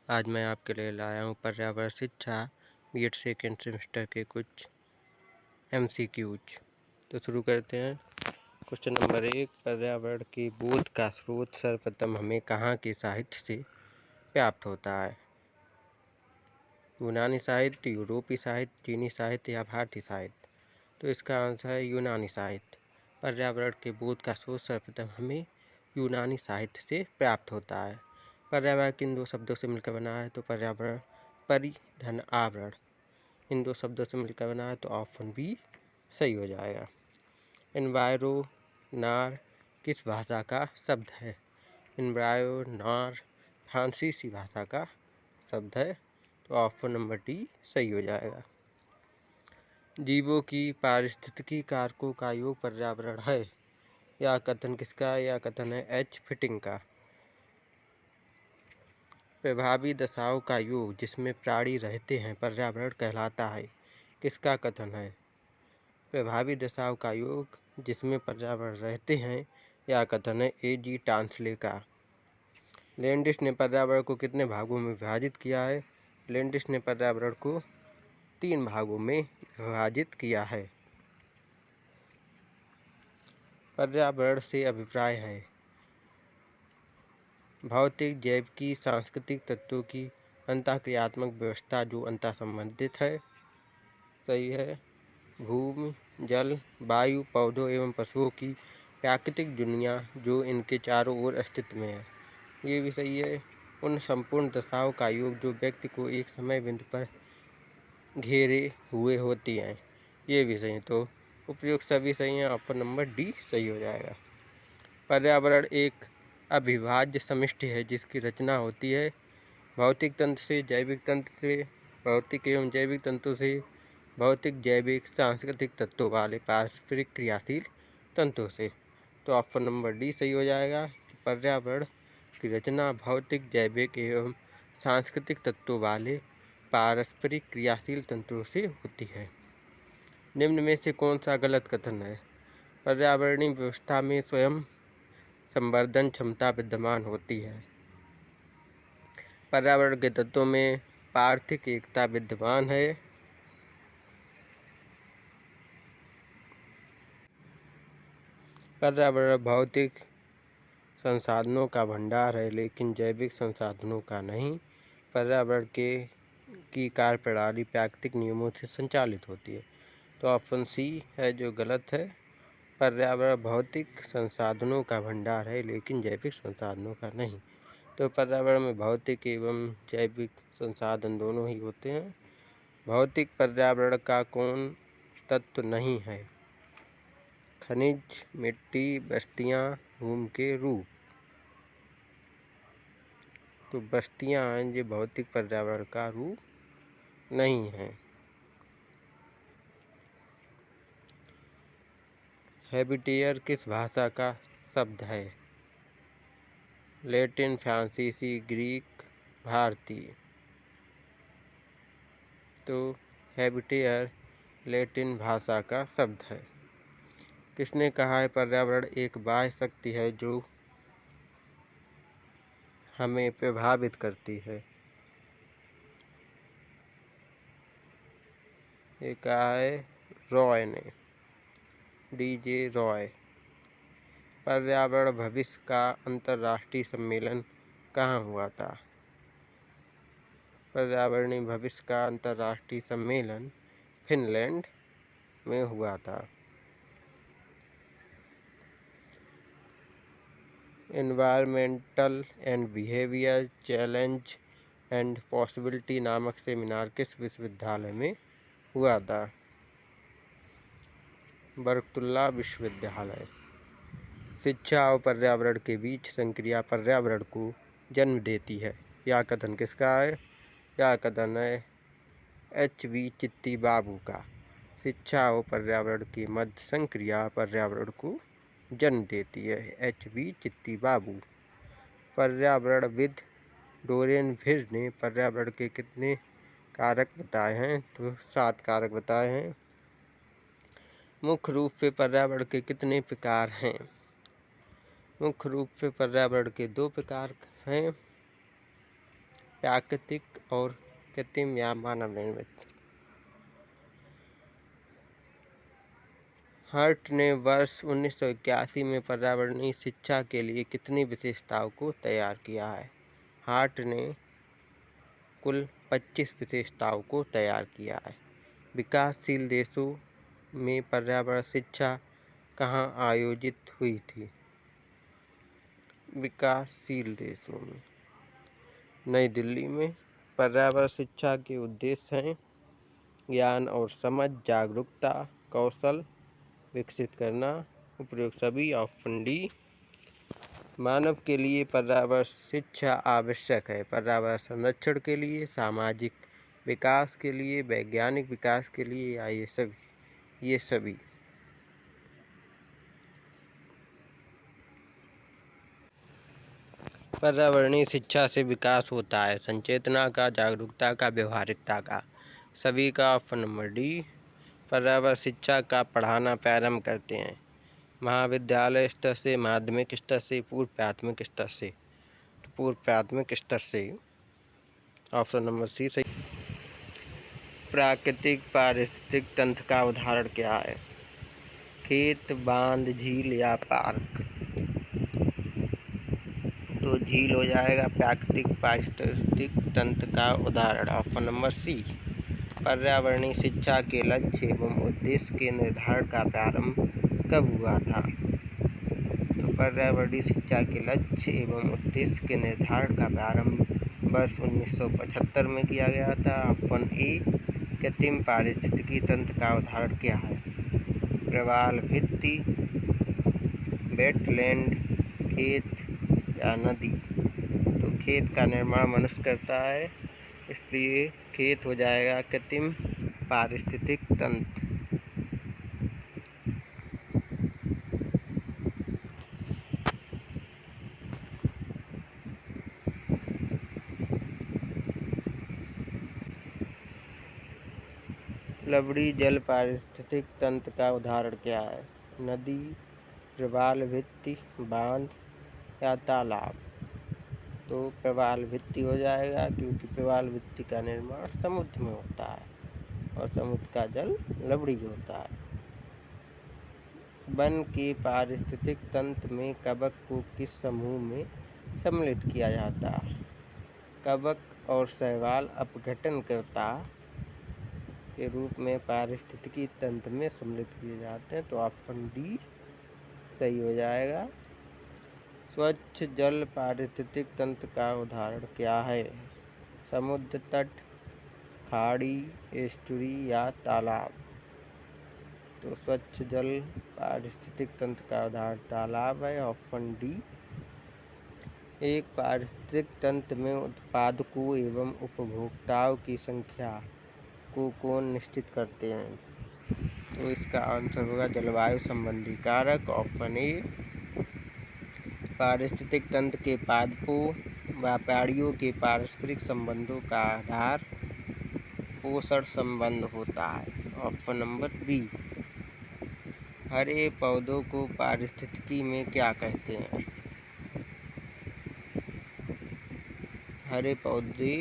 आज मैं आपके लिए लाया हूँ पर्यावरण शिक्षा बीएड सेकेंड सेमेस्टर के कुछ MCQs। तो शुरू करते हैं। क्वेश्चन नंबर 1, पर्यावरण की बोध का स्रोत सर्वप्रथम हमें कहाँ के साहित्य से प्राप्त होता है? यूनानी साहित्य, यूरोपीय साहित्य, चीनी साहित्य या भारतीय साहित्य? तो इसका आंसर है यूनानी साहित्य। पर्यावरण के बोध का स्रोत सर्वप्रथम हमें यूनानी साहित्य से प्राप्त होता है। पर्यावरण किन दो शब्दों से मिलकर बना है? तो पर्यावरण परि धन आवरण, इन दो शब्दों से मिलकर बना है, तो ऑप्शन बी सही हो जाएगा। एनवायरोनार किस भाषा का शब्द है? एनवायरोनार फ्रांसीसी भाषा का शब्द है, तो ऑप्शन नंबर डी सही हो जाएगा। जीवों की पारिस्थितिकी कारकों का योग पर्यावरण है, यह कथन किसका है? यह कथन है एच फिटिंग का। प्रभावी दशाओं का योग जिसमें प्राणी रहते हैं पर्यावरण कहलाता है, किसका कथन है? प्रभावी दशाओं का योग जिसमें पर्यावरण रहते हैं, यह कथन है A.G. टांसले का। लैंडिस ने पर्यावरण को कितने भागों में विभाजित किया है? लैंडिस ने पर्यावरण को 3 भागों में विभाजित किया है। पर्यावरण से अभिप्राय है भौतिक, जैविकी, सांस्कृतिक तत्वों की अंतःक्रियात्मक व्यवस्था जो अंतः संबंधित है। सही है। भूमि, जल, वायु, पौधों एवं पशुओं की प्राकृतिक दुनिया जो इनके चारों ओर अस्तित्व में है, ये भी सही है। उन संपूर्ण दशाओं का योग जो व्यक्ति को एक समय बिंदु पर घेरे हुए होती हैं, ये भी सही। तो उपयुक्त सभी सही हैं, ऑप्शन नंबर डी सही हो जाएगा। पर्यावरण एक अविभाज्य समष्टि है जिसकी रचना होती है भौतिक तंत्र से, जैविक तंत्र से, भौतिक एवं जैविक तंत्रों से, भौतिक, जैविक, सांस्कृतिक तत्वों वाले पारस्परिक क्रियाशील तंत्रों से। तो ऑप्शन नंबर डी सही हो जाएगा। पर्यावरण की रचना भौतिक, जैविक एवं सांस्कृतिक तत्वों वाले पारस्परिक क्रियाशील तंत्रों से होती है। निम्न में से कौन सा गलत कथन है? पर्यावरणीय व्यवस्था में स्वयं संवर्धन क्षमता विद्यमान होती है। पर्यावरण के तत्वों में पार्थिक एकता विद्यमान है। पर्यावरण भौतिक संसाधनों का भंडार है लेकिन जैविक संसाधनों का नहीं। पर्यावरण की कार्यप्रणाली प्राकृतिक नियमों से संचालित होती है, तो ऑप्शन सी है जो गलत है। पर्यावरण भौतिक संसाधनों का भंडार है लेकिन जैविक संसाधनों का नहीं। तो पर्यावरण में भौतिक एवं जैविक संसाधन दोनों ही होते हैं। भौतिक पर्यावरण का कौन तत्व नहीं है? खनिज, मिट्टी, बस्तियां, भूमि के रूप। तो बस्तियां हैं जो भौतिक पर्यावरण का रूप नहीं है। हैबिटेयर किस भाषा का शब्द है? लैटिन, फ्रांसीसी, ग्रीक, भारतीय? तो हैबिटेयर लैटिन भाषा का शब्द है। किसने कहा है पर्यावरण एक बाह्य शक्ति है जो हमें प्रभावित करती है? ये कहा है रॉय ने, D.J. रॉय। पर्यावरण भविष्य का अंतर्राष्ट्रीय सम्मेलन कहाँ हुआ था? पर्यावरणीय भविष्य का अंतर्राष्ट्रीय सम्मेलन फिनलैंड में हुआ था। Environmental and behaviour challenge and possibility नामक सेमिनार किस विश्वविद्यालय में हुआ था? बरकतुल्लाह विश्वविद्यालय। शिक्षा और पर्यावरण के बीच संक्रिया पर्यावरण को जन्म देती है, यह कथन किसका है? यह कथन है H.V. चित्ती बाबू का। शिक्षा और पर्यावरण की मध्य संक्रिया पर्यावरण को जन्म देती है, H.V. चित्ती बाबू। पर्यावरणविद डोरेन भिर ने पर्यावरण के कितने कारक बताए हैं? तो 7 कारक बताए हैं। मुख्य रूप से पर्यावरण के कितने प्रकार हैं? मुख्य रूप से पर्यावरण के 2 प्रकार हैं। प्राकृतिक और कृत्रिम या मानव निर्मित। हर्ट ने वर्ष 1981 में पर्यावरणीय शिक्षा के लिए कितनी विशेषताओं को तैयार किया है? हर्ट ने कुल 25 विशेषताओं को तैयार किया है। विकासशील देशों में पर्यावरण शिक्षा कहाँ आयोजित हुई थी? विकासशील देशों में नई दिल्ली में। पर्यावरण शिक्षा के उद्देश्य हैं ज्ञान और समझ, जागरूकता, कौशल विकसित करना। उपयोग सभी। Option D. मानव के लिए पर्यावरण शिक्षा आवश्यक है। पर्यावरण संरक्षण के लिए, सामाजिक विकास के लिए, वैज्ञानिक विकास के लिए या ये सभी। पर्यावरणीय शिक्षा से विकास होता है संचेतना का, जागरूकता का, व्यवहारिकता का, सभी का। Option number D. पर्यावरण शिक्षा का पढ़ाना प्रारंभ करते हैं महाविद्यालय स्तर से, माध्यमिक स्तर से, पूर्व प्राथमिक स्तर से। तो पूर्व प्राथमिक स्तर से। ऑप्शन नंबर सी सही। प्राकृतिक पारिस्थितिक तंत्र का उदाहरण क्या है? खेत, बांध, झील या पार्क। तो झील हो जाएगा प्राकृतिक पारिस्थितिक तंत्र का उदाहरण। Option number C. पर्यावरणीय शिक्षा के लक्ष्य एवं उद्देश्य के निर्धारण का प्रारंभ कब हुआ था? तो पर्यावरणीय शिक्षा के लक्ष्य एवं उद्देश्य के निर्धारण का प्रारंभ वर्ष 1975 में किया गया था। Option A. कृत्रिम पारिस्थितिकी तंत्र का उदाहरण क्या है? प्रवाल भित्ति, वेटलैंड, खेत या नदी। तो खेत का निर्माण मनुष्य करता है, इसलिए खेत हो जाएगा कृत्रिम पारिस्थितिक तंत्र। लवणीय जल पारिस्थितिक तंत्र का उदाहरण क्या है? नदी, प्रवाल भित्ति, बांध या तालाब। तो प्रवाल भित्ति हो जाएगा, क्योंकि प्रवाल भित्ति का निर्माण समुद्र में होता है और समुद्र का जल लवणीय होता है। वन के पारिस्थितिक तंत्र में कवक को किस समूह में सम्मिलित किया जाता है? कवक और शैवाल अपघटनकर्ता के रूप में पारिस्थितिकी तंत्र में सम्मिलित किए जाते हैं। तो ऑप्शन डी सही हो जाएगा। स्वच्छ जल पारिस्थितिक तंत्र का उदाहरण क्या है? समुद्र तट, खाड़ी, एस्टुरी या तालाब। तो स्वच्छ जल पारिस्थितिक तंत्र का उदाहरण तालाब है। Option D. एक पारिस्थितिक तंत्र में उत्पादकों एवं उपभोक्ताओं की संख्या को कौन निश्चित करते हैं? तो इसका आंसर होगा जलवायु संबंधी कारक। Option A. पारिस्थितिक तंत्र के पादपों व प्राणियों के पारस्परिक संबंधों का आधार पोषण संबंध होता है। Option number B. हरे पौधों को पारिस्थितिकी में क्या कहते हैं? हरे पौधे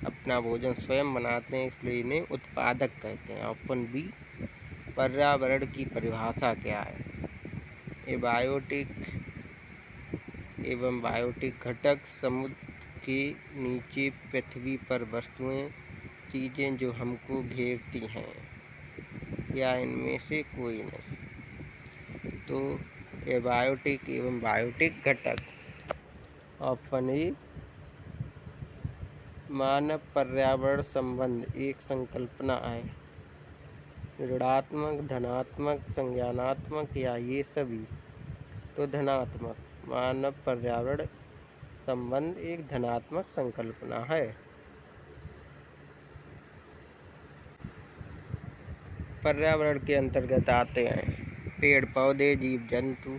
अपना भोजन स्वयं बनाते हैं, इसलिए इन्हें उत्पादक कहते हैं। Option B. पर्यावरण की परिभाषा क्या है? एबायोटिक एवं बायोटिक घटक समुद्र के नीचे पृथ्वी पर वस्तुएं, चीज़ें जो हमको घेरती हैं, या इनमें से कोई नहीं। तो एबायोटिक एवं बायोटिक घटक। Option A. मानव पर्यावरण संबंध एक संकल्पना है, ऋणात्मक, धनात्मक, संज्ञानात्मक या ये सभी। तो धनात्मक। मानव पर्यावरण संबंध एक धनात्मक संकल्पना है। पर्यावरण के अंतर्गत आते हैं पेड़ पौधे, जीव जंतु,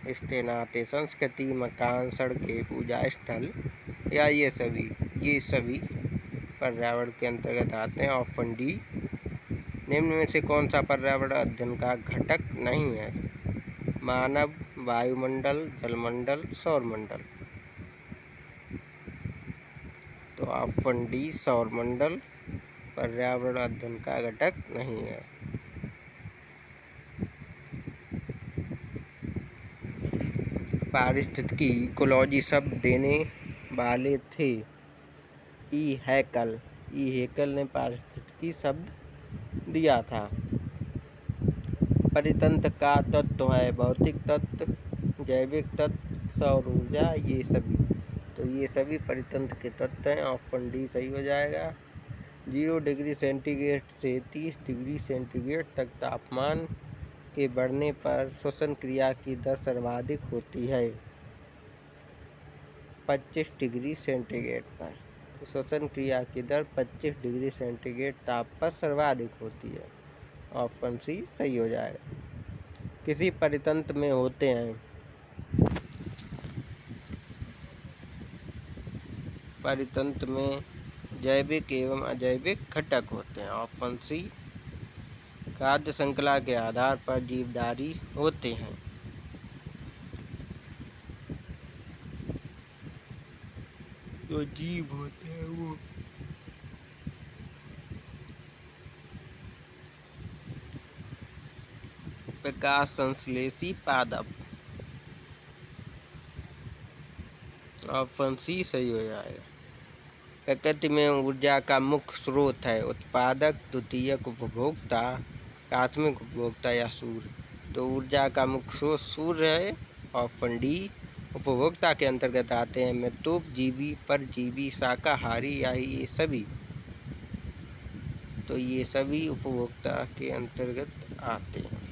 रिश्ते नाते, संस्कृति, मकान, सड़कें, पूजा स्थल या ये सभी पर्यावरण के अंतर्गत आते हैं। Option D. निम्न में से कौन सा पर्यावरण अध्ययन का घटक नहीं है? मानव, वायुमंडल, जलमंडल, सौरमंडल। तो तो ऑप्शन डी सौरमंडल पर्यावरण अध्ययन का घटक नहीं है। पारिस्थितिकी इकोलॉजी शब्द देने वाले थे ई हैकल ने पारिस्थितिकी शब्द दिया था। परितंत्र का तत्व है भौतिक तत्व, जैविक तत्व, सौर ऊर्जा, ये सभी। तो ये सभी परितंत्र के तत्व हैं। ऑप्शन डी सही हो जाएगा। 0 डिग्री सेंटीग्रेड से 30 डिग्री सेंटीग्रेड तक तापमान के बढ़ने पर श्वसन क्रिया की दर सर्वाधिक होती है। 25 डिग्री सेंटीग्रेड पर श्वसन क्रिया की दर 25 डिग्री सेंटीग्रेड ताप पर सर्वाधिक होती है। ऑप्शन सी सही हो जाएगा। किसी परितंत्र में होते हैं परितंत्र में जैविक एवं अजैविक घटक होते हैं। Option C. खाद्य श्रृंखला के आधार पर जीवधारी होते हैं। जो जीव होते हैं वो प्रकाश संश्लेषी पादप। ऑप्शन सी सही हो जाएगा। प्रकृति में ऊर्जा का मुख्य स्रोत है उत्पादक, द्वितीयक उपभोक्ता, प्राथमिक उपभोक्ता या सूर्य। तो ऊर्जा का मुख्य स्रोत सूर्य है। Option D. उपभोक्ता के अंतर्गत आते हैं मृतोपजीवी, परजीवी, शाकाहारी या ये सभी। तो ये सभी उपभोक्ता के अंतर्गत आते हैं।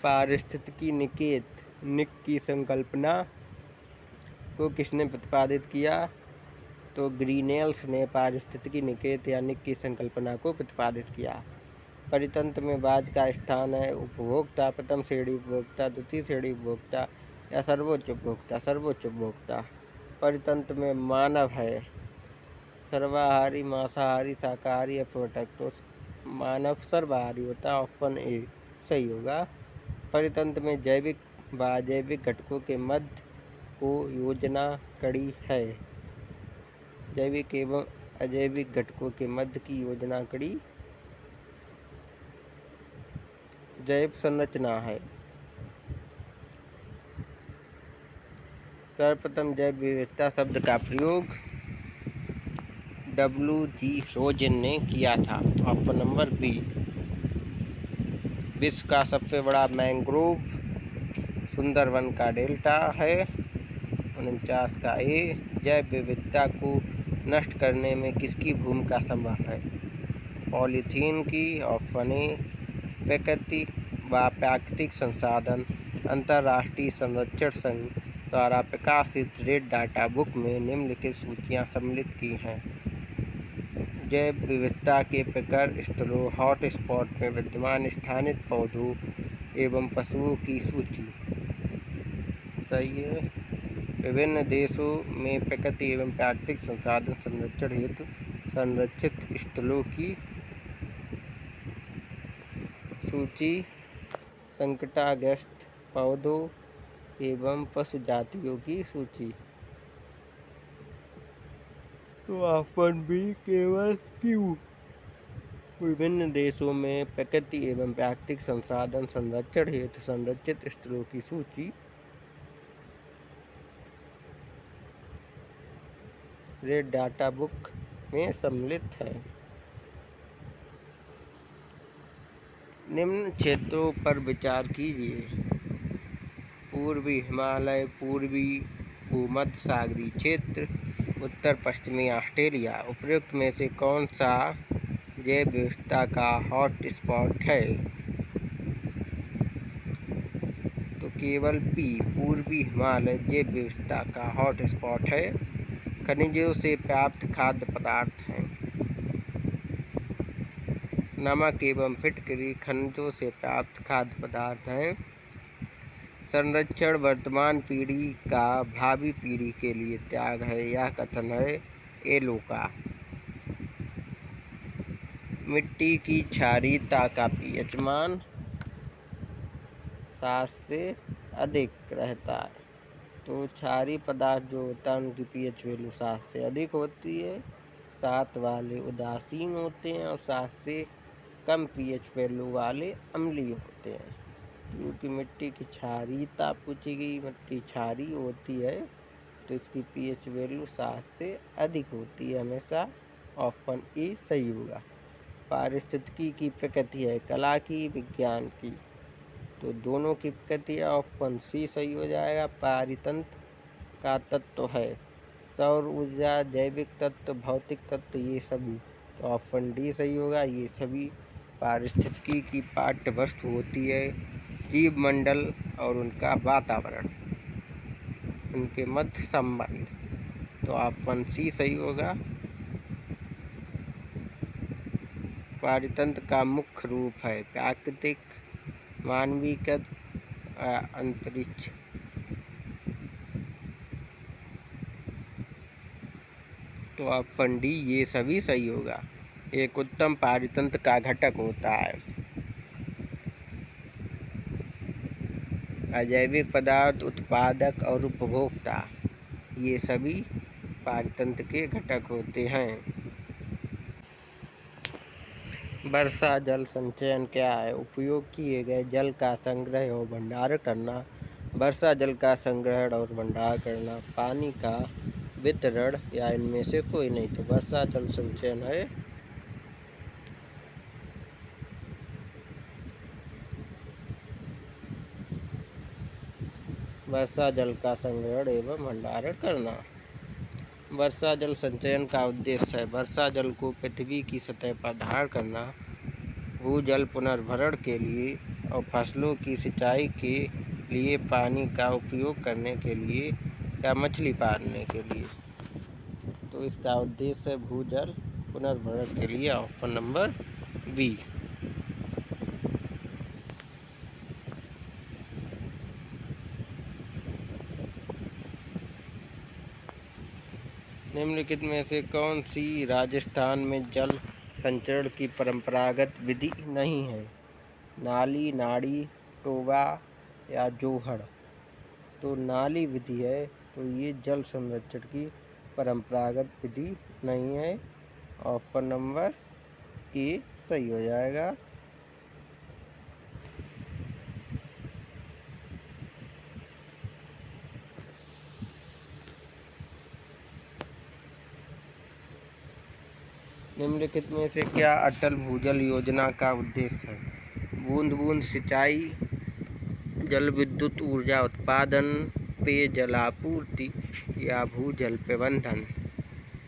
पारिस्थितिकी निक की संकल्पना को किसने प्रतिपादित किया? तो ग्रीनेल्स ने पारिस्थितिकी निकेत या निक की संकल्पना को प्रतिपादित किया। परितंत्र में बाज का स्थान है उपभोक्ता, प्रथम श्रेणी उपभोक्ता, द्वितीय श्रेणी उपभोक्ता या सर्वोच्च उपभोक्ता। परितंत्र में मानव है सर्वाहारी, मांसाहारी, शाकाहारी, अपवर्तक। तो मानव सर्वाहारी होता है। ऑप्शन ए सही होगा। परितंत्र में जैविक व अजैविक घटकों के मध्य को योजना कड़ी है। जैविक एवं अजैविक घटकों के मध्य की योजना कड़ी जैव संरचना है। सर्वप्रथम जैव विविधता शब्द का प्रयोग W.G. रोजन ने किया था। Option number B. विश्व का सबसे बड़ा मैंग्रोव सुंदरवन का डेल्टा है। 49 का ए। जैव विविधता को नष्ट करने में किसकी भूमिका संभव है? पॉलीथीन की। Option A. प्रकृति व प्राकृतिक संसाधन अंतर्राष्ट्रीय संरक्षण संघ द्वारा प्रकाशित रेड डाटा बुक में निम्नलिखित सूचियां सम्मिलित की हैं। जैव विविधता के प्रखर स्थलों हॉटस्पॉट में विद्यमान स्थानिक पौधों एवं पशुओं की सूची। सही है। विभिन्न देशों में प्रकृति एवं प्राकृतिक संसाधन संरक्षण हेतु संरक्षित स्थलों की सूची, संकटाग्रस्त पौधों एवं पशु जातियों की सूची। तो ऑप्शन बी केवल क्यों? विभिन्न देशों में प्रकृति एवं प्राकृतिक संसाधन संरक्षण हेतु संरक्षित स्थलों की सूची रेड डाटा बुक में सम्मिलित है। निम्न क्षेत्रों पर विचार कीजिए। पूर्वी हिमालय, पूर्वी भूमध्य सागरीय क्षेत्र, उत्तर पश्चिमी ऑस्ट्रेलिया। उपयुक्त में से कौन सा जैव विविधता का हॉट स्पॉट है? तो केवल पी पूर्वी हिमालय जैव विविधता का हॉट स्पॉट है। खनिजों से प्राप्त खाद्य पदार्थ हैं। नमक एवं फिटकरी खनिजों से प्राप्त खाद्य पदार्थ हैं। संरक्षण वर्तमान पीढ़ी का भावी पीढ़ी के लिए त्याग है, यह कथन है एलो का। मिट्टी की क्षारीयता का पीएच मान 7 से अधिक रहता है। तो क्षारीय पदार्थ जो होता है उनकी pH वैल्यू 7 से अधिक होती है। 7 वाले उदासीन होते हैं और 7 से कम pH वैल्यू वाले अम्लीय होते हैं। क्योंकि मिट्टी की क्षारीयता पूछी गई, मिट्टी क्षारीय होती है तो इसकी pH वैल्यू 7 से अधिक होती है हमेशा। ऑप्शन ए सही होगा। पारिस्थितिकी की प्रकृति है कला की विज्ञान की, तो दोनों की प्रकृति है। ऑप्शन सी सही हो जाएगा। पारितंत्र का तत्व है सौर ऊर्जा, जैविक तत्व, भौतिक तत्व, ये सभी। तो ऑप्शन डी सही होगा। ये सभी पारिस्थितिकी की पाठ्य वस्तु होती है। जीव मंडल और उनका वातावरण, उनके मध्य संबंध। तो ऑप्शन सी सही होगा। पारितंत्र का मुख्य रूप है प्राकृतिक, मानवीकृत, अंतरिक्ष। तो ऑप्शन डी ये सभी सही होगा। एक उत्तम पारितंत्र का घटक होता है अजैविक पदार्थ, उत्पादक और उपभोक्ता, ये सभी पारितंत्र के घटक होते हैं। वर्षा जल संचयन क्या है? उपयोग किए गए जल का संग्रह और भंडारण करना, वर्षा जल का संग्रहण और भंडारण करना, पानी का वितरण, या इनमें से कोई नहीं। तो वर्षा जल संचयन है। वर्षा जल का संग्रहण एवं भंडारण करना। वर्षा जल संचयन का उद्देश्य है वर्षा जल को पृथ्वी की सतह पर धारण करना, भूजल पुनर्भरण के लिए और फसलों की सिंचाई के लिए, पानी का उपयोग करने के लिए या मछली पालने के लिए। तो इसका उद्देश्य है भूजल पुनर्भरण के लिए। Option number B. निम्नलिखित में से कौन सी राजस्थान में जल संचरण की परंपरागत विधि नहीं है? नाली, नाड़ी, टोबा या जोहड़। तो नाली विधि है, तो ये जल संरक्षण की परंपरागत विधि नहीं है। ऑप्शन नंबर ए सही हो जाएगा। निम्नलिखित में से क्या अटल भूजल योजना का उद्देश्य है? बूंद बूंद सिंचाई, जल विद्युत ऊर्जा उत्पादन, पेयजल आपूर्ति या भूजल प्रबंधन।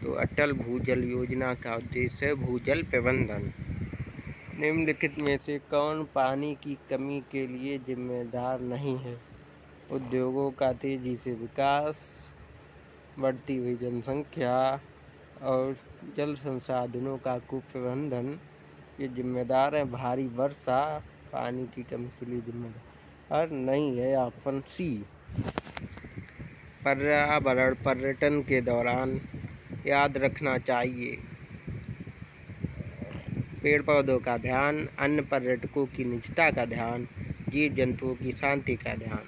तो अटल भूजल योजना का उद्देश्य है भूजल प्रबंधन। निम्नलिखित में से कौन पानी की कमी के लिए जिम्मेदार नहीं है? उद्योगों का तेजी से विकास, बढ़ती हुई जनसंख्या और जल संसाधनों का कुप्रबंधन ये जिम्मेदार है। भारी वर्षा पानी की कमी के लिए जिम्मेदार नहीं है। Option C. पर्यावरण पर्यटन के दौरान याद रखना चाहिए पेड़ पौधों का ध्यान, अन्य पर्यटकों की निजता का ध्यान, जीव जंतुओं की शांति का ध्यान।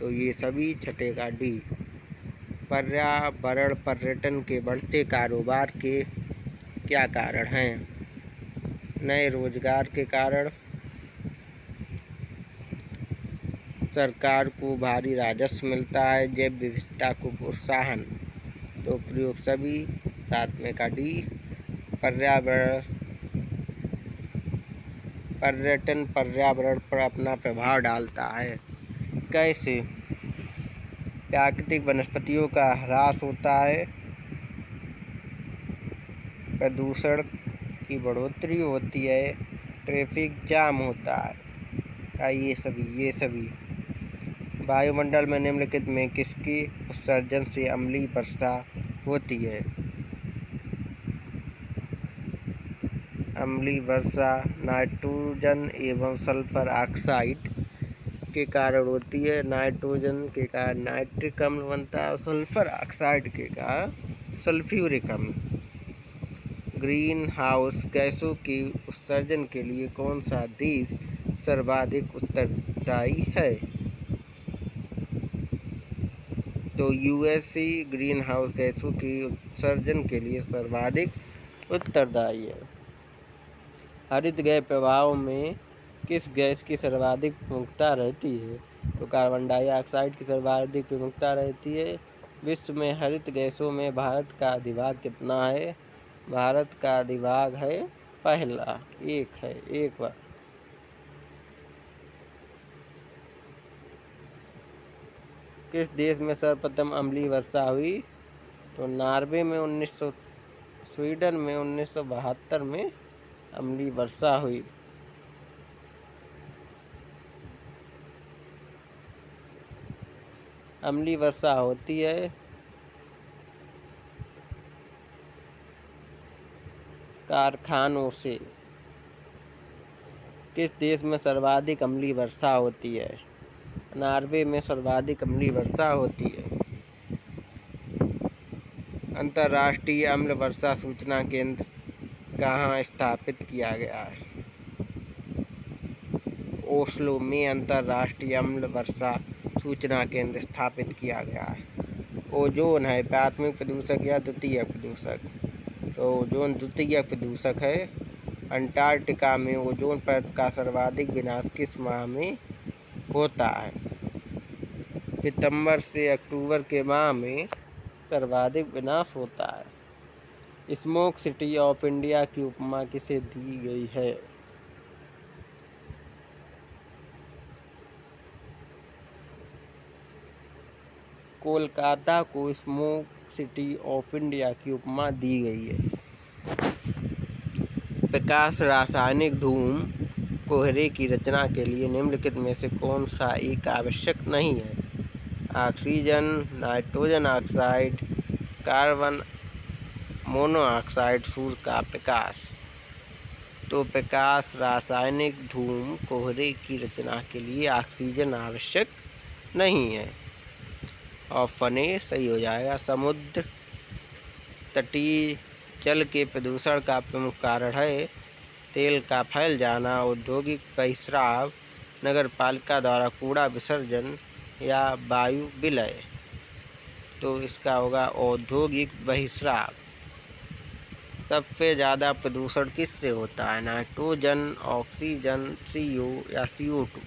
तो ये सभी छठे का डी। पर्यावरण पर्यटन के बढ़ते कारोबार के क्या कारण हैं? नए रोजगार के कारण, सरकार को भारी राजस्व मिलता है, जैव विविधता को प्रोत्साहन। तो प्रयोग सभी 7वें का डी। पर्यटन पर्यावरण पर अपना प्रभाव डालता है। कैसे? प्राकृतिक वनस्पतियों का ह्रास होता है, प्रदूषण की बढ़ोतरी होती है, ट्रैफिक जाम होता है। ये सभी वायुमंडल में निम्नलिखित में किसके उत्सर्जन से अम्लीय वर्षा होती है? अम्लीय वर्षा नाइट्रोजन एवं सल्फर ऑक्साइड के कारण होती है। नाइट्रोजन के कारण नाइट्रिक अम्ल बनता है और सल्फर ऑक्साइड के कारण सल्फ्यूरिक अम्ल। ग्रीन हाउस गैसों के उत्सर्जन के लिए कौन सा देश सर्वाधिक उत्तरदायी है? तो यूएसए ग्रीन हाउस गैसों के उत्सर्जन के लिए सर्वाधिक उत्तरदायी है। हरित गैस प्रभाव में किस गैस की सर्वाधिक प्रमुखता रहती है? तो कार्बन डाइऑक्साइड की सर्वाधिक प्रमुखता रहती है। विश्व में हरित गैसों में भारत का अधिभाग कितना है? भारत का अधिभाग है पहला, 1 है, 1 बार। किस देश में सर्वप्रथम अम्लीय वर्षा हुई? तो नॉर्वे में 1900, स्वीडन में 1972 में अम्लीय वर्षा हुई। अम्लीय वर्षा होती है कारखानों से। किस देश में सर्वाधिक अम्लीय वर्षा होती है? नॉर्वे में सर्वाधिक अम्लीय वर्षा होती है। अंतर्राष्ट्रीय अम्ल वर्षा सूचना केंद्र कहाँ स्थापित किया गया है? ओस्लो में अंतर्राष्ट्रीय अम्ल वर्षा सूचना केंद्र स्थापित किया गया है। ओजोन है प्राथमिक प्रदूषक या द्वितीयक प्रदूषक? तो ओजोन द्वितीयक प्रदूषक है। अंटार्कटिका में ओजोन परत का सर्वाधिक विनाश किस माह में होता है? सितंबर से अक्टूबर के माह में सर्वाधिक विनाश होता है। स्मोक सिटी ऑफ इंडिया की उपमा किसे दी गई है? कोलकाता को स्मोक सिटी ऑफ इंडिया की उपमा दी गई है। प्रकाश रासायनिक धूम कोहरे की रचना के लिए निम्नलिखित में से कौन सा एक आवश्यक नहीं है? Oxygen, nitrogen oxide, carbon monoxide, सूर्य का प्रकाश। तो प्रकाश रासायनिक धूम कोहरे की रचना के लिए ऑक्सीजन आवश्यक नहीं है। ऑप्शन ए सही हो जाएगा। समुद्र तटीय जल के प्रदूषण का प्रमुख कारण है तेल का फैल जाना, औद्योगिक बहिस्राव, नगरपालिका द्वारा कूड़ा विसर्जन या वायु विलय। तो इसका होगा औद्योगिक बहिस्राव। सबसे ज़्यादा प्रदूषण किससे होता है? नाइट्रोजन, ऑक्सीजन, CO या CO2?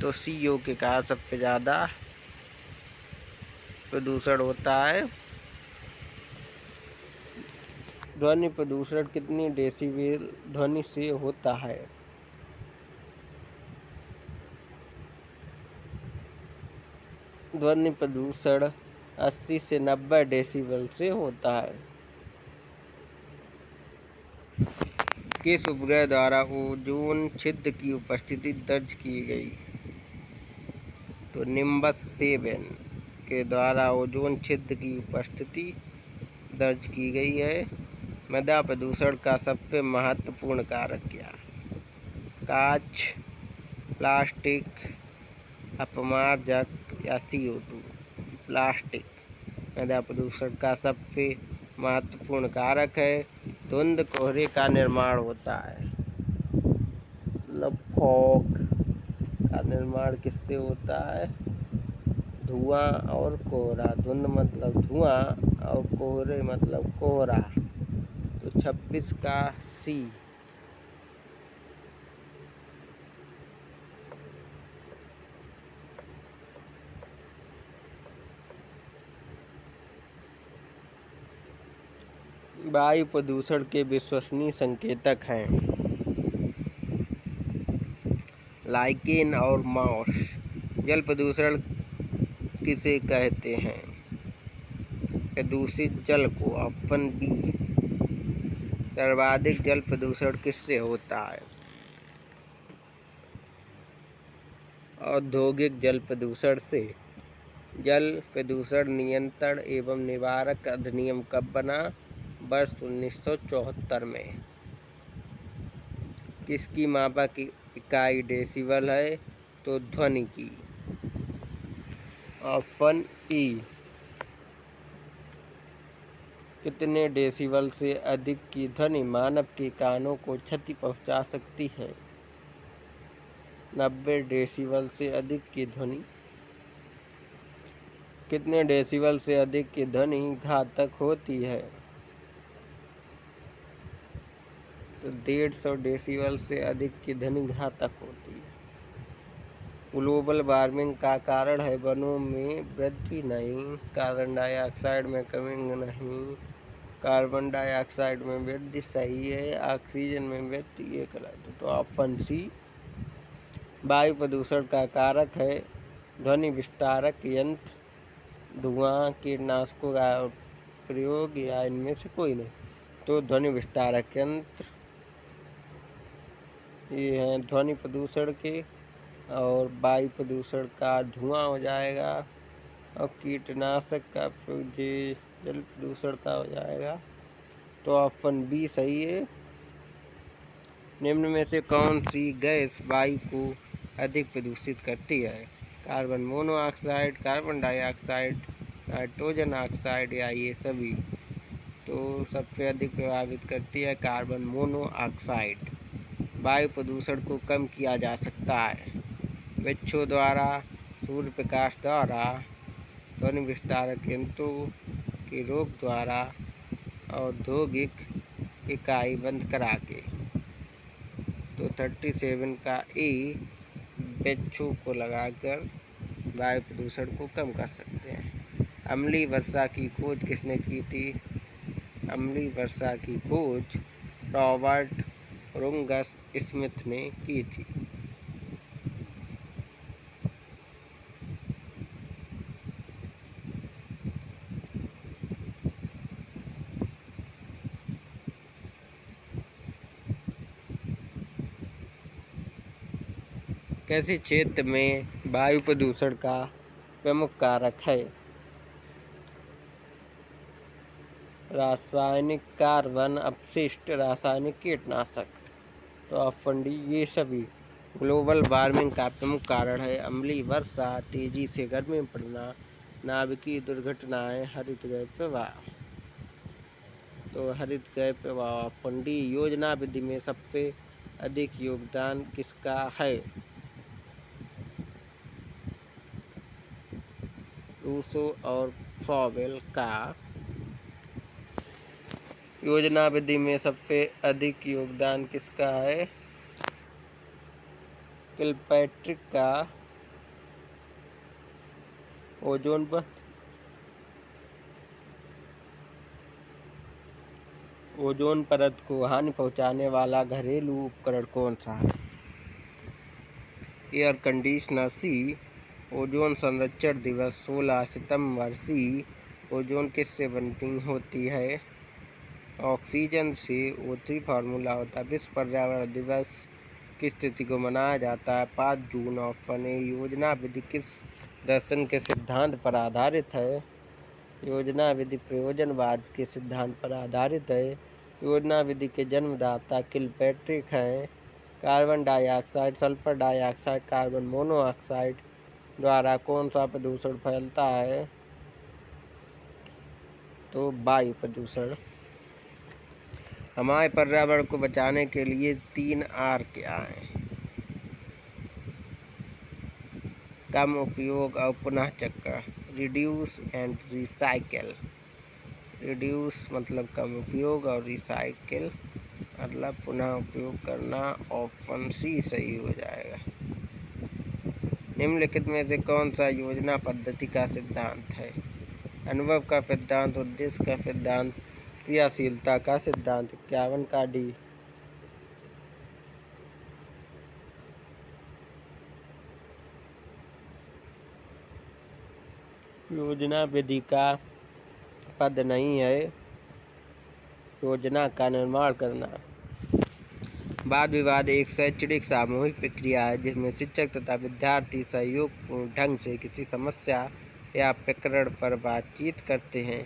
तो CO के कारण सबसे ज़्यादा प्रदूषण होता है। ध्वनि प्रदूषण कितनी डेसिबल ध्वनि से होता है? ध्वनि प्रदूषण 80 से 90 डेसिबल से होता है। किस उपग्रह द्वारा ओजोन छिद्र की उपस्थिति दर्ज की गई? तो निम्बस 7 के द्वारा ओजोन छिद्र की उपस्थिति दर्ज की गई है। मृदा प्रदूषण का सबसे महत्वपूर्ण कारक क्या? कांच, प्लास्टिक, अपमार्जक या CO2? प्लास्टिक मृदा प्रदूषण का सबसे महत्वपूर्ण कारक है। धुंध कोहरे का निर्माण होता है। फॉग का निर्माण किससे होता है? धुआं और कोहरा। धुंध मतलब धुआं और कोहरे मतलब कोहरा। तो 26 का C। वायु प्रदूषण के विश्वसनीय संकेतक हैं लाइकेन और मॉस। जल प्रदूषण किसे कहते हैं? प्रदूषित जल को। Option B. सर्वाधिक जल प्रदूषण किससे होता है? औद्योगिक जल प्रदूषण से। जल प्रदूषण नियंत्रण एवं निवारक अधिनियम कब बना? वर्ष 1974 में। किसकी मापक इकाई डेसिबल है? तो ध्वनि की। Option E. कितने डेसिबल से अधिक की ध्वनि मानव के कानों को क्षति पहुंचा सकती है? 90 डेसिबल से अधिक की ध्वनि कितने डेसिबल से अधिक की ध्वनि घातक होती है? तो 150 डेसिबल से अधिक की ध्वनि घातक होती है। ग्लोबल वार्मिंग का कारण है वनों में वृद्धि नहीं, कार्बन डाइऑक्साइड में कमी नहीं, कार्बन डाइऑक्साइड में वृद्धि सही है, ऑक्सीजन में वृद्धि ये गलत है। तो ऑप्शन सी वायु प्रदूषण का कारक है ध्वनि विस्तारक यंत्र, धुआं, कीटनाशकों का प्रयोग या इनमें से कोई नहीं। तो ध्वनि विस्तारक यंत्र ये हैं ध्वनि प्रदूषण के, और वायु प्रदूषण का धुआं हो जाएगा, और कीटनाशक का प्रयोग जल प्रदूषण का हो जाएगा। तो ऑप्शन बी सही है। निम्न में से कौन सी गैस वायु को अधिक प्रदूषित करती है? Carbon monoxide, carbon dioxide, nitrogen oxide या ये सभी? तो सबसे अधिक प्रभावित करती है कार्बन मोनोऑक्साइड। वायु प्रदूषण को कम किया जा सकता है वृक्षों द्वारा, सूर्य प्रकाश द्वारा, ध्वनि विस्तारक यंत्रों के रोक द्वारा, औद्योगिक इकाई बंद करा के। तो 37 का ए, वृक्षों को लगाकर वायु प्रदूषण को कम कर सकते हैं। अम्लीय वर्षा की खोज किसने की थी? अम्लीय वर्षा की खोज रॉबर्ट रुंगस स्मिथ ने की थी। कैसे क्षेत्र में वायु प्रदूषण का प्रमुख कारक है? रासायनिक, कार्बन अपशिष्ट, रासायनिक कीटनाशक। तो ऑप्शन डी ये सभी। ग्लोबल वार्मिंग का प्रमुख कारण है अम्लीय वर्षा, तेजी से गर्मी पड़ना, नाभिकीय दुर्घटनाएं, हरित गैस प्रवाह। तो हरित गैस प्रवाह ऑप्शन डी। योजना विधि में सबसे अधिक योगदान किसका है? रूसो और फ्रॉवेल का। योजना विधि में सबसे अधिक योगदान किसका है? किलपैट्रिक का। ओजोन परत को हानि पहुंचाने वाला घरेलू उपकरण कौन सा है? एयर कंडीशनर सी। ओजोन संरक्षण दिवस 16 सितंबर सी। ओजोन किससे बनती होती है? ऑक्सीजन से। O3 फार्मूला होता है। विश्व पर्यावरण दिवस किस तिथि को मनाया जाता है? 5 जून। Option A. योजना विधि किस दर्शन के सिद्धांत पर आधारित है? योजना विधि प्रयोजनवाद के सिद्धांत पर आधारित है। योजना विधि के जन्मदाता किलपैट्रिक हैं। Carbon dioxide, sulphur dioxide, carbon monoxide द्वारा कौन सा प्रदूषण फैलता है? तो वायु प्रदूषण। हमारे पर्यावरण को बचाने के लिए 3 R क्या हैं? कम उपयोग और पुनः चक्र। Reduce and recycle. रिड्यूस मतलब कम उपयोग और रिसाइकिल मतलब पुनः उपयोग करना। ऑप्शन सी सही हो जाएगा। निम्नलिखित में से कौन सा योजना पद्धति का सिद्धांत है? अनुभव का सिद्धांत, उद्देश्य का सिद्धांत, क्रियाशीलता का सिद्धांत। 51 का डी। योजना विधि का पद नहीं है, योजना का निर्माण करना। वाद विवाद एक शैक्षणिक सामूहिक प्रक्रिया है जिसमें शिक्षक तथा विद्यार्थी सहयोगपूर्ण ढंग से किसी समस्या या प्रकरण पर बातचीत करते हैं।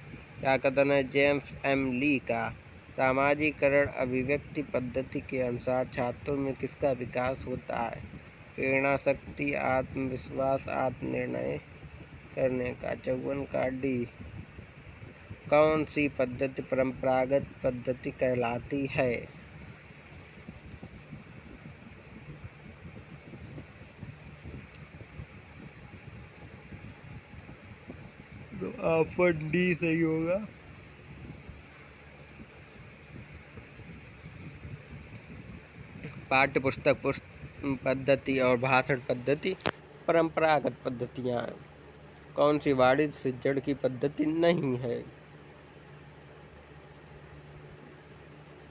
यह कथन है जेम्स एम ली का। सामाजिकरण अभिव्यक्ति पद्धति के अनुसार छात्रों में किसका विकास होता है? प्रेरणा शक्ति, आत्मविश्वास, आत्मनिर्णय करने का। 54 का डी। कौन सी पद्धति परंपरागत पद्धति कहलाती है? तो ऑप्शन डी सही होगा। पाठ्य पुस्तक पद्धति और भाषण पद्धति परंपरागत पद्धतियाँ हैं। कौन सी वाणिज्य शिक्षण की पद्धति नहीं है?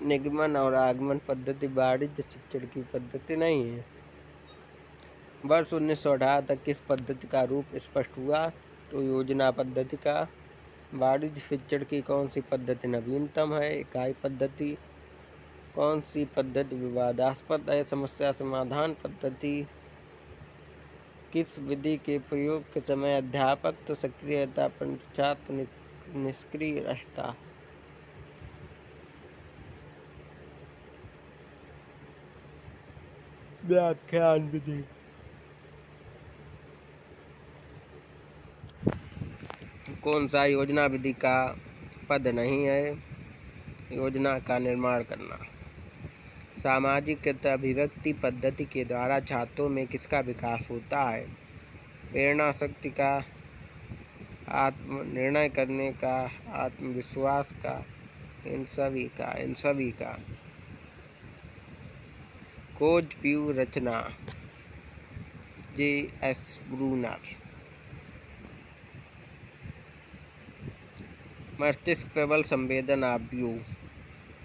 निगमन और आगमन पद्धति वाणिज्य शिक्षण की पद्धति नहीं है। वर्ष 1918 तक किस पद्धति का रूप स्पष्ट हुआ? तो योजना पद्धति का। वाणिज्य शिक्षण की कौन सी पद्धति नवीनतम है? इकाई पद्धति। कौन सी पद्धति विवादास्पद है? समस्या समाधान पद्धति। किस विधि के प्रयोग के समय अध्यापक तो सक्रिय रहता परंतु छात्र निष्क्रिय रहता? व्याख्यान विधि। कौन सा योजना विधि का पद नहीं है? योजना का निर्माण करना। सामाजिक अभिव्यक्ति पद्धति के द्वारा छात्रों में किसका विकास होता है? प्रेरणा शक्ति का, आत्म निर्णय करने का, आत्मविश्वास का, इन सभी का। खोज व्यू रचना J.S. ब्रूनर। मस्तिष्क प्रबल संवेदन आव्यूह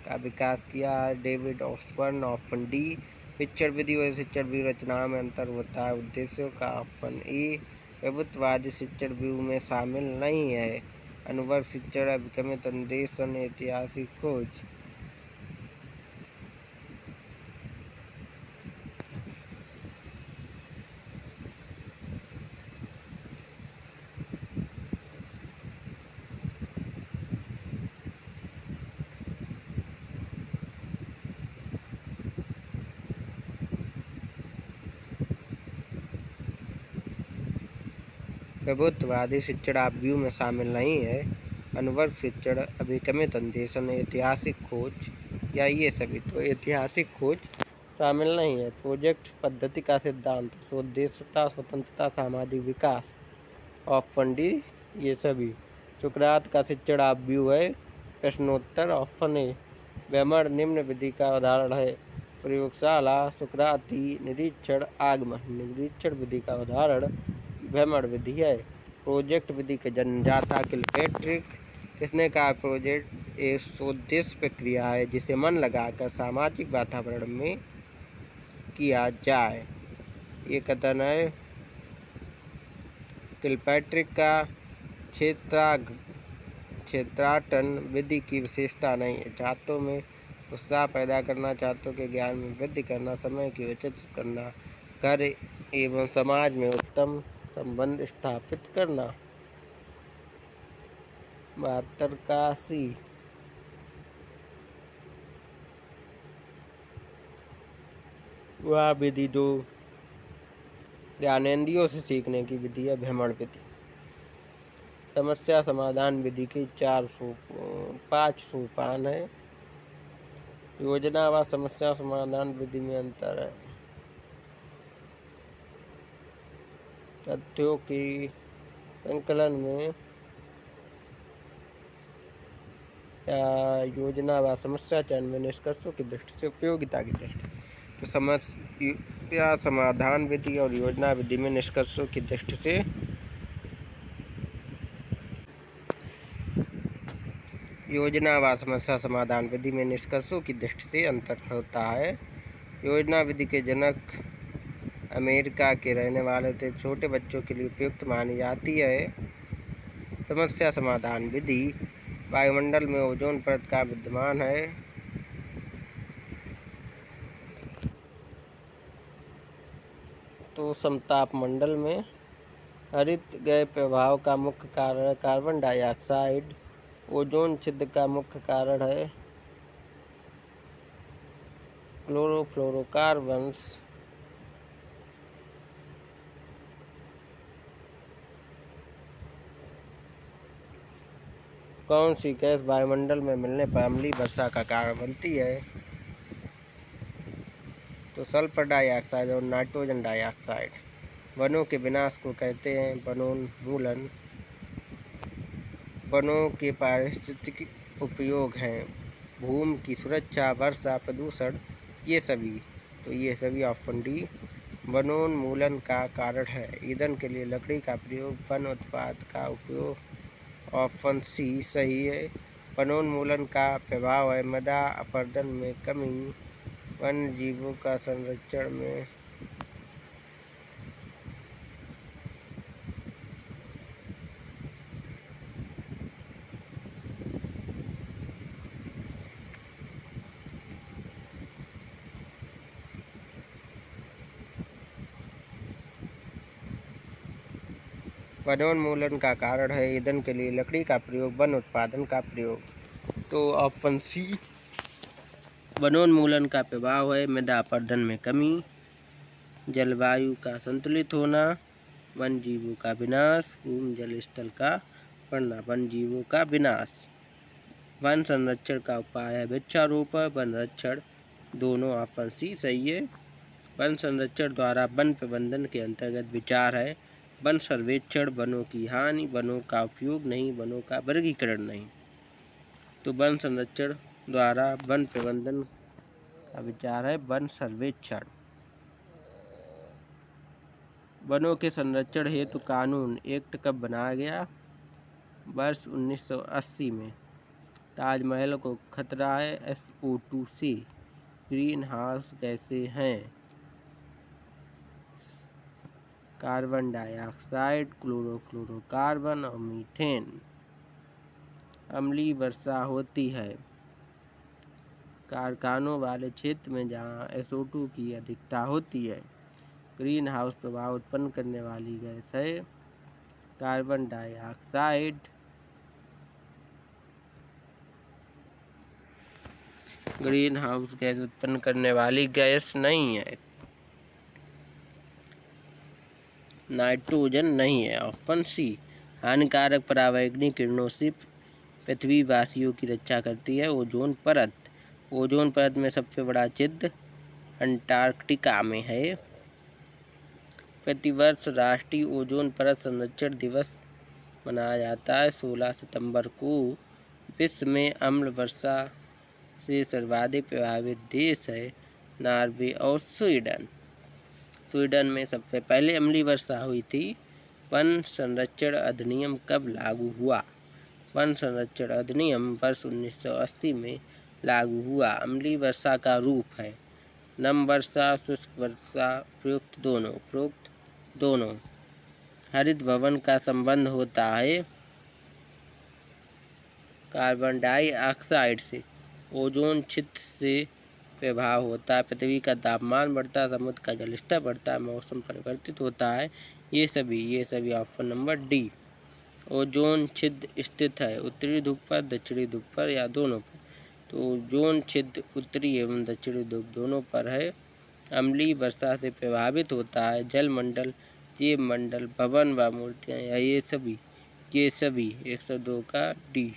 का विकास किया है डेविड ऑस्बर्न। Option D. शिक्षण विधि और शिक्षण व्यू रचना में अंतर होता है उद्देश्यों का। Option A. प्रभुत्ववादी शिक्षण व्यू में शामिल नहीं है। अनुभव शिक्षण, अभिगमित अन्वेषण, ऐतिहासिक खोज। प्रभुत्ववादी शिक्षण आव्यूह में शामिल नहीं है। अनुभव शिक्षण, अभिगमित अन्वेषण, ऐतिहासिक खोज या ये सभी। तो ऐतिहासिक खोज शामिल नहीं है। प्रोजेक्ट पद्धति का सिद्धांत, स्वोद्देश्यता, स्वतंत्रता, सामाजिक विकास। ऑप्शन डी ये सभी। सुकरात का शिक्षण आव्यूह है प्रश्नोत्तर। Option A. वेमर निम्न विधि का उदाहरण है। प्रयोगशाला, सुकराती, निरीक्षण, आगमन। निरीक्षण विधि का उदाहरण वेमर विधि है। प्रोजेक्ट विधि के जन्मदाता किलपैट्रिक। किसने कहा प्रोजेक्ट एक स्वोद्देश्य प्रक्रिया है जिसे मन लगाकर सामाजिक वातावरण में किया जाए। ये कथन है किलपैट्रिक का। क्षेत्राटन विधि की विशेषता नहीं है। छात्रों में उत्साह पैदा करना, छात्रों के ज्ञान में वृद्धि करना, समय की बचत करना, घर एवं समाज में उत्तम संबंध स्थापित करना। 72 का सी। वह विधि जो ज्ञानेंद्रियों से सीखने की विधि है भ्रमण विधि। समस्या समाधान विधि के 5 सोपान है। योजना व समस्या समाधान विधि में अंतर है। तथ्यों की संकलन में या योजना व समस्या चयन में निष्कर्षों की दृष्टि से उपयोगिता की दृष्टि। तो समस्या समाधान विधि और योजना विधि में निष्कर्षों की दृष्टि से योजना व समस्या समाधान विधि में निष्कर्षों की दृष्टि से अंतर होता है। योजना विधि के जनक अमेरिका के रहने वाले थे। छोटे बच्चों के लिए उपयुक्त मानी जाती है। समस्या समाधान विधि वायुमंडल में ओजोन परत का विद्यमान है। तो समताप मंडल में हरित गैस प्रभाव का मुख्य कारण है कार्बन डाइऑक्साइड। ओजोन छिद्र का मुख्य कारण है क्लोरोफ्लोरोकार्बन्स। कौन सी गैस वायुमंडल में मिलने पर अम्लीय वर्षा का कारण बनती है? तो सल्फर डाइऑक्साइड और नाइट्रोजन डाइऑक्साइड। वनों के विनाश को कहते हैं वनोन्मूलन। वनों के पारिस्थितिक उपयोग हैं, भूमि की सुरक्षा, वर्षा, प्रदूषण, ये सभी। तो ये सभी ऑप्शन डी वनोन्मूलन का कारण है। ईंधन के लिए लकड़ी का प्रयोग, वन उत्पाद का उपयोग, ऑप्शन सी सही है। वनोन्मूलन का प्रभाव है मृदा अपरदन में कमी, वन्य जीवों का संरक्षण में वनोन्मूलन का कारण है ईंधन के लिए लकड़ी का प्रयोग, वन उत्पादन का प्रयोग। तो ऑप्शन सी वनोन्मूलन का प्रभाव है मृदा अपरदन में कमी, जलवायु का संतुलित होना, वन जीवों का विनाश, भूमि जल स्थल का बढ़ना, वन जीवों का विनाश। वन संरक्षण का उपाय है वृक्षारोपण, वन रक्षण, दोनों ऑप्शन सी सही है। वन संरक्षण द्वारा वन प्रबंधन के अंतर्गत विचार है वन सर्वेक्षण, वनों की हानि, वनों का उपयोग नहीं, वनों का वर्गीकरण नहीं। तो वन संरक्षण द्वारा वन प्रबंधन का विचार है वन सर्वेक्षण। वनों के संरक्षण हेतु कानून एक्ट कब बनाया गया? वर्ष 1980 में। ताजमहल को खतरा है SO2 से, ग्रीन हाउस गैसें हैं कार्बन डाइऑक्साइड, क्लोरोफ्लोरोकार्बन और मीथेन। अम्लीय वर्षा होती है कारखानों वाले क्षेत्र में जहाँ SO2 की अधिकता होती है। ग्रीन हाउस प्रभाव उत्पन्न करने वाली गैस है carbon dioxide. Green house gas उत्पन्न करने वाली गैस नहीं है, नाइट्रोजन नहीं है, ऑप्शन सी। हानिकारक पराबैंगनी किरणों से पृथ्वीवासियों की रक्षा करती है ओजोन परत। ओजोन परत में सबसे बड़ा छिद्र अंटार्कटिका में है। प्रतिवर्ष राष्ट्रीय ओजोन परत संरक्षण दिवस मनाया जाता है 16 सितंबर को। विश्व में अम्ल वर्षा से सर्वाधिक प्रभावित देश है नॉर्वे और स्वीडन। स्वीडन में सबसे पहले अम्लीय वर्षा हुई थी। वन संरक्षण अधिनियम कब लागू हुआ? वन संरक्षण अधिनियम वर्ष 1980 में लागू हुआ। अम्लीय वर्षा का रूप है नम वर्षा, शुष्क वर्षा, उपरोक्त दोनों। हरित भवन का संबंध होता है कार्बन डाइऑक्साइड से। ओजोन छिद्र से प्रभाव होता है, पृथ्वी का तापमान बढ़ता है, समुद्र का जल स्तर बढ़ता है, मौसम परिवर्तित होता है। ये सभी ऑप्शन नंबर डी। ओजोन छिद्र स्थित है उत्तरी ध्रुव पर, दक्षिणी ध्रुव पर या दोनों पर। तो ओजोन छिद्र उत्तरी एवं दक्षिणी ध्रुव दोनों पर है। अम्लीय वर्षा से प्रभावित होता है जल मंडल, जीव मंडल, भवन व मूर्तियाँ या ये सभी 102 का डी।